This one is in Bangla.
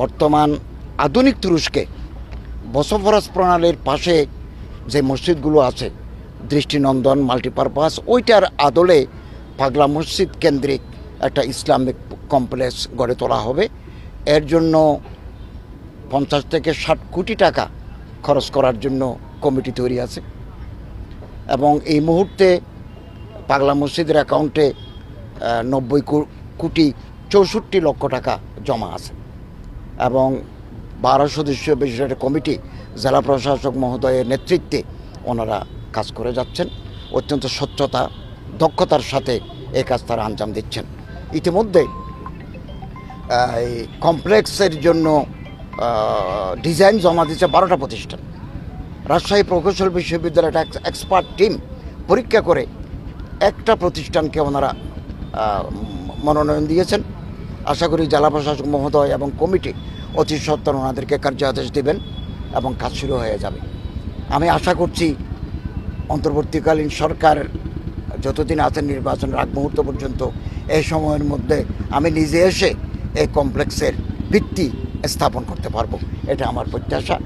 বর্তমান আধুনিক তুরস্কে বসফরাস প্রণালীর পাশে যে মসজিদগুলো আছে দৃষ্টিনন্দন মাল্টিপারপাস, ওইটার আদলে পাগলা মসজিদ কেন্দ্রিক একটা ইসলামিক কমপ্লেক্স গড়ে তোলা হবে। এর জন্য 50 থেকে 60 কোটি টাকা খরচ করার জন্য কমিটি তৈরি আছে এবং এই মুহূর্তে পাগলা মসজিদের অ্যাকাউন্টে 90,64,00,00,000 টাকা জমা আছে এবং 12 সদস্যীয় বিশিষ্ট একটা কমিটি জেলা প্রশাসক মহোদয়ের নেতৃত্বে ওনারা কাজ করে যাচ্ছেন। অত্যন্ত স্বচ্ছতা দক্ষতার সাথে এই কাজ তারা আঞ্জাম দিচ্ছেন। ইতিমধ্যে এই কমপ্লেক্সের জন্য ডিজাইন জমা দিচ্ছে 12টা প্রতিষ্ঠান। রাজশাহী প্রকৌশল বিশ্ববিদ্যালয়ের একটা এক্সপার্ট টিম পরীক্ষা করে একটা প্রতিষ্ঠানকে ওনারা মনোনয়ন দিয়েছেন। আশা করি জেলা প্রশাসক মহোদয় এবং কমিটি অতি সত্বর ওনাদেরকে কার্যাদেশ দেবেন এবং কাজ শুরু হয়ে যাবে। আমি আশা করছি অন্তর্বর্তীকালীন সরকার যতদিন আছেন নির্বাচনের আগ মুহূর্ত পর্যন্ত এই সময়ের মধ্যে আমি নিজে এসে এই কমপ্লেক্সের ভিত্তি স্থাপন করতে পারবো, এটা আমার প্রত্যাশা।